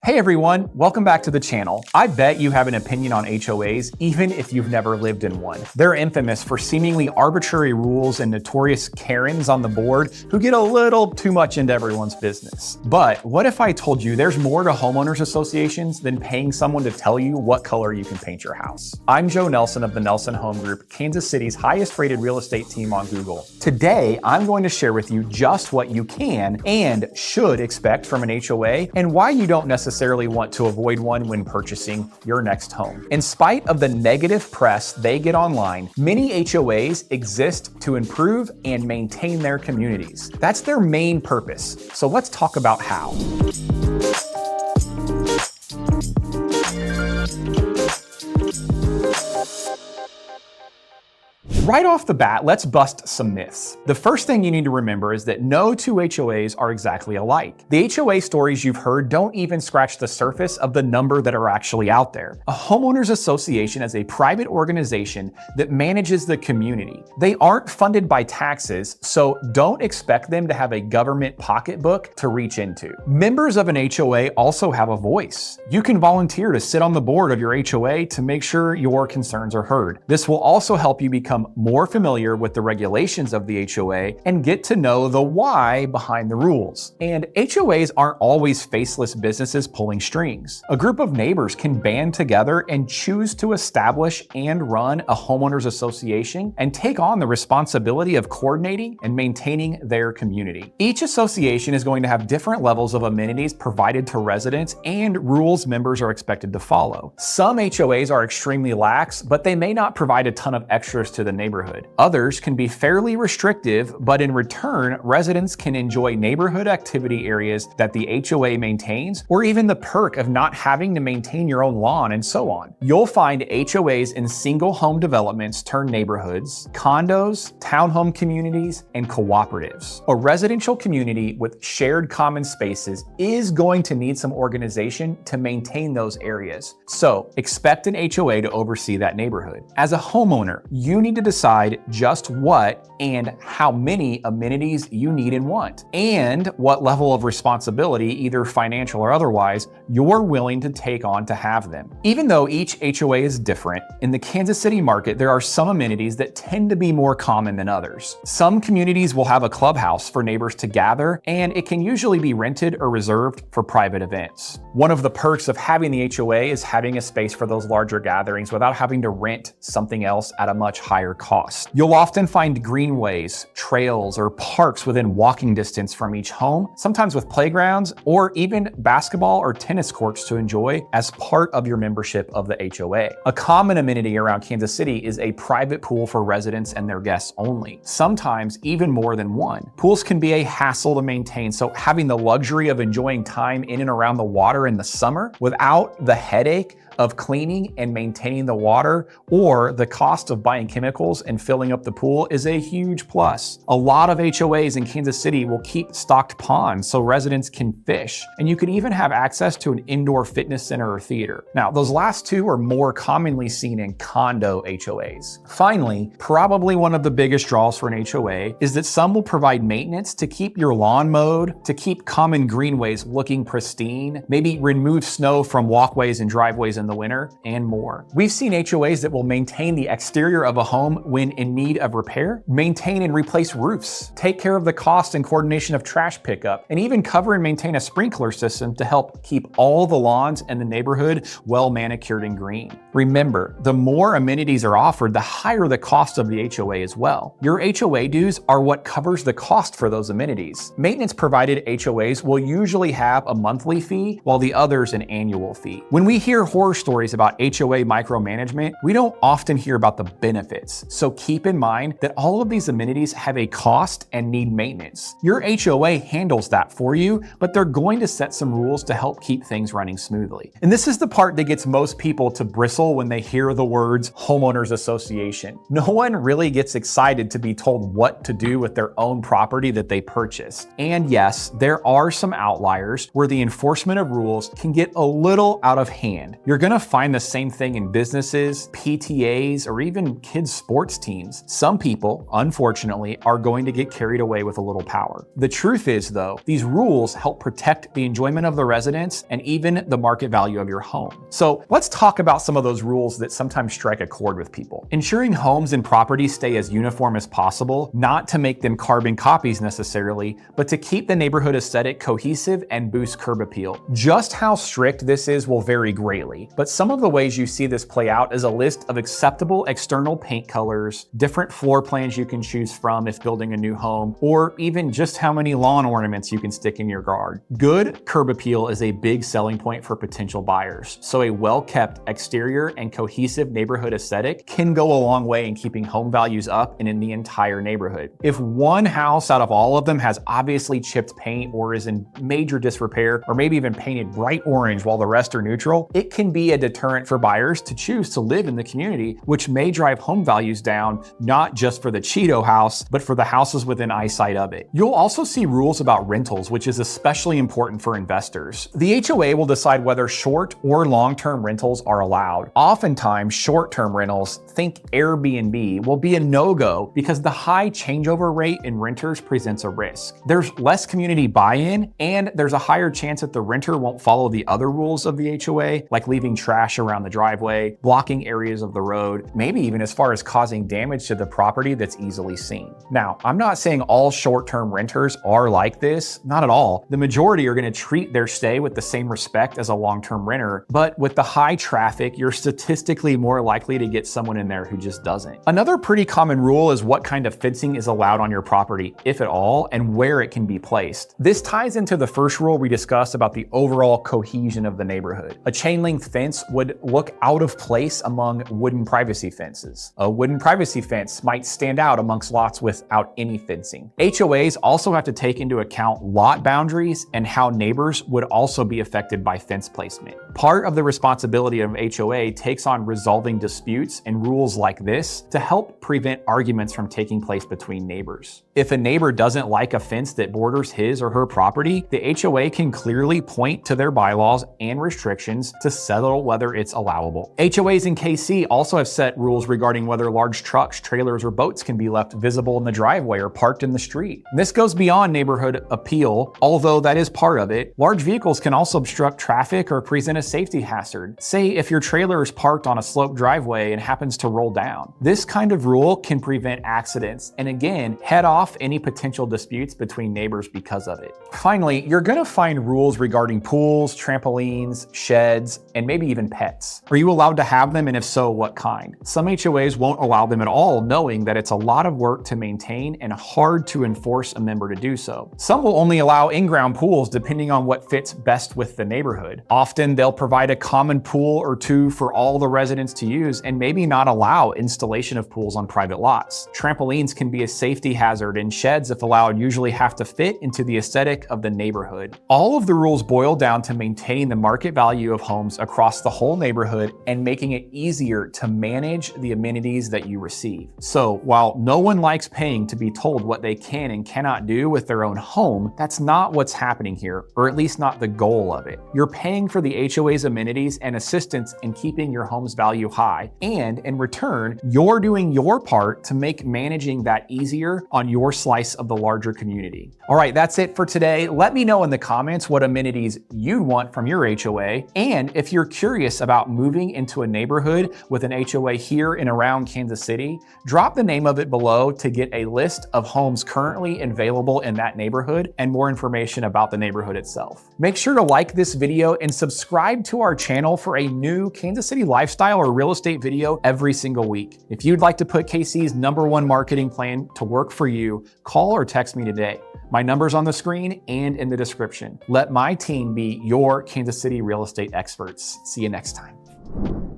Hey everyone, welcome back to the channel. I bet you have an opinion on HOAs, even if you've never lived in one. They're infamous for seemingly arbitrary rules and notorious Karens on the board who get a little too much into everyone's business. But what if I told you there's more to homeowners associations than paying someone to tell you what color you can paint your house? I'm Joe Nelson of the Nelson Home Group, Kansas City's highest rated real estate team on Google. Today, I'm going to share with you just what you can and should expect from an HOA and why you don't necessarily want to avoid one when purchasing your next home. In spite of the negative press they get online, many HOAs exist to improve and maintain their communities. That's their main purpose. So let's talk about how. Right off the bat, let's bust some myths. The first thing you need to remember is that no two HOAs are exactly alike. The HOA stories you've heard don't even scratch the surface of the number that are actually out there. A homeowners association is a private organization that manages the community. They aren't funded by taxes, so don't expect them to have a government pocketbook to reach into. Members of an HOA also have a voice. You can volunteer to sit on the board of your HOA to make sure your concerns are heard. This will also help you become more familiar with the regulations of the HOA and get to know the why behind the rules. And HOAs aren't always faceless businesses pulling strings. A group of neighbors can band together and choose to establish and run a homeowners association and take on the responsibility of coordinating and maintaining their community. Each association is going to have different levels of amenities provided to residents and rules members are expected to follow. Some HOAs are extremely lax, but they may not provide a ton of extras to the neighborhood. Others can be fairly restrictive, but in return, residents can enjoy neighborhood activity areas that the HOA maintains, or even the perk of not having to maintain your own lawn and so on. You'll find HOAs in single home developments turned neighborhoods, condos, townhome communities, and cooperatives. A residential community with shared common spaces is going to need some organization to maintain those areas. So expect an HOA to oversee that neighborhood. As a homeowner, you need to decide just what and how many amenities you need and want, and what level of responsibility, either financial or otherwise, you're willing to take on to have them. Even though each HOA is different, in the Kansas City market, there are some amenities that tend to be more common than others. Some communities will have a clubhouse for neighbors to gather, and it can usually be rented or reserved for private events. One of the perks of having the HOA is having a space for those larger gatherings without having to rent something else at a much higher cost. You'll often find greenways, trails, or parks within walking distance from each home, sometimes with playgrounds or even basketball or tennis courts to enjoy as part of your membership of the HOA. A common amenity around Kansas City is a private pool for residents and their guests only, sometimes even more than one. Pools can be a hassle to maintain, so having the luxury of enjoying time in and around the water in the summer without the headache of cleaning and maintaining the water or the cost of buying chemicals and filling up the pool is a huge plus. A lot of HOAs in Kansas City will keep stocked ponds so residents can fish, and you could even have access to an indoor fitness center or theater. Now, those last two are more commonly seen in condo HOAs. Finally, probably one of the biggest draws for an HOA is that some will provide maintenance to keep your lawn mowed, to keep common greenways looking pristine, maybe remove snow from walkways and driveways in the winter, and more. We've seen HOAs that will maintain the exterior of a home when in need of repair, maintain and replace roofs, take care of the cost and coordination of trash pickup, and even cover and maintain a sprinkler system to help keep all the lawns in the neighborhood well manicured and green. Remember, the more amenities are offered, the higher the cost of the HOA as well. Your HOA dues are what covers the cost for those amenities. Maintenance provided HOAs will usually have a monthly fee, while the others an annual fee. When we hear horror stories about HOA micromanagement, we don't often hear about the benefits. So keep in mind that all of these amenities have a cost and need maintenance. Your HOA handles that for you, but they're going to set some rules to help keep things running smoothly. And this is the part that gets most people to bristle when they hear the words homeowners association. No one really gets excited to be told what to do with their own property that they purchased. And yes, there are some outliers where the enforcement of rules can get a little out of hand. You're going to find the same thing in businesses, PTAs, or even kids' sports sports teams, some people, unfortunately, are going to get carried away with a little power. The truth is, though, these rules help protect the enjoyment of the residents and even the market value of your home. So let's talk about some of those rules that sometimes strike a chord with people. Ensuring homes and properties stay as uniform as possible, not to make them carbon copies necessarily, but to keep the neighborhood aesthetic cohesive and boost curb appeal. Just how strict this is will vary greatly, but some of the ways you see this play out is a list of acceptable external paint colors, different floor plans you can choose from if building a new home, or even just how many lawn ornaments you can stick in your yard. Good curb appeal is a big selling point for potential buyers, so a well-kept exterior and cohesive neighborhood aesthetic can go a long way in keeping home values up and in the entire neighborhood. If one house out of all of them has obviously chipped paint or is in major disrepair, or maybe even painted bright orange while the rest are neutral, it can be a deterrent for buyers to choose to live in the community, which may drive home values down, not just for the Cheeto house, but for the houses within eyesight of it. You'll also see rules about rentals, which is especially important for investors. The HOA will decide whether short or long-term rentals are allowed. Oftentimes, short-term rentals, think Airbnb, will be a no-go because the high changeover rate in renters presents a risk. There's less community buy-in, and there's a higher chance that the renter won't follow the other rules of the HOA, like leaving trash around the driveway, blocking areas of the road, maybe even as far as causing damage to the property that's easily seen. Now, I'm not saying all short-term renters are like this, not at all. The majority are going to treat their stay with the same respect as a long-term renter, but with the high traffic, you're statistically more likely to get someone in there who just doesn't. Another pretty common rule is what kind of fencing is allowed on your property, if at all, and where it can be placed. This ties into the first rule we discussed about the overall cohesion of the neighborhood. A chain link fence would look out of place among wooden privacy fences. A wooden privacy fence might stand out amongst lots without any fencing. HOAs also have to take into account lot boundaries and how neighbors would also be affected by fence placement. Part of the responsibility of HOA takes on resolving disputes and rules like this to help prevent arguments from taking place between neighbors. If a neighbor doesn't like a fence that borders his or her property, the HOA can clearly point to their bylaws and restrictions to settle whether it's allowable. HOAs in KC also have set rules regarding whether large trucks, trailers, or boats can be left visible in the driveway or parked in the street. This goes beyond neighborhood appeal, although that is part of it. Large vehicles can also obstruct traffic or present a safety hazard. Say if your trailer is parked on a sloped driveway and happens to roll down. This kind of rule can prevent accidents and again, head off any potential disputes between neighbors because of it. Finally, you're gonna find rules regarding pools, trampolines, sheds, and maybe even pets. Are you allowed to have them, and if so, what kind? Some HOAs won't allow them at all, knowing that it's a lot of work to maintain and hard to enforce a member to do so. Some will only allow in-ground pools depending on what fits best with the neighborhood. Often they'll provide a common pool or two for all the residents to use and maybe not allow installation of pools on private lots. Trampolines can be a safety hazard, and sheds, if allowed, usually have to fit into the aesthetic of the neighborhood. All of the rules boil down to maintaining the market value of homes across the whole neighborhood and making it easier to manage the amenities that you receive. So while no one likes paying to be told what they can and cannot do with their own home, that's not what's happening here, or at least not the goal of it. You're paying for the HOA's amenities and assistance in keeping your home's value high, and in return, you're doing your part to make managing that easier on your slice of the larger community. All right, that's it for today. Let me know in the comments what amenities you'd want from your HOA, and if you're curious about moving into a neighborhood with an HOA here and around Kansas City, drop the name of it below to get a list of homes currently available in that neighborhood and more information about the neighborhood itself. Make sure to like this video and subscribe to our channel for a new Kansas City lifestyle or real estate video every single week. If you'd like to put KC's #1 marketing plan to work for you, call or text me today. My number's on the screen and in the description. Let my team be your Kansas City real estate experts. See you next time.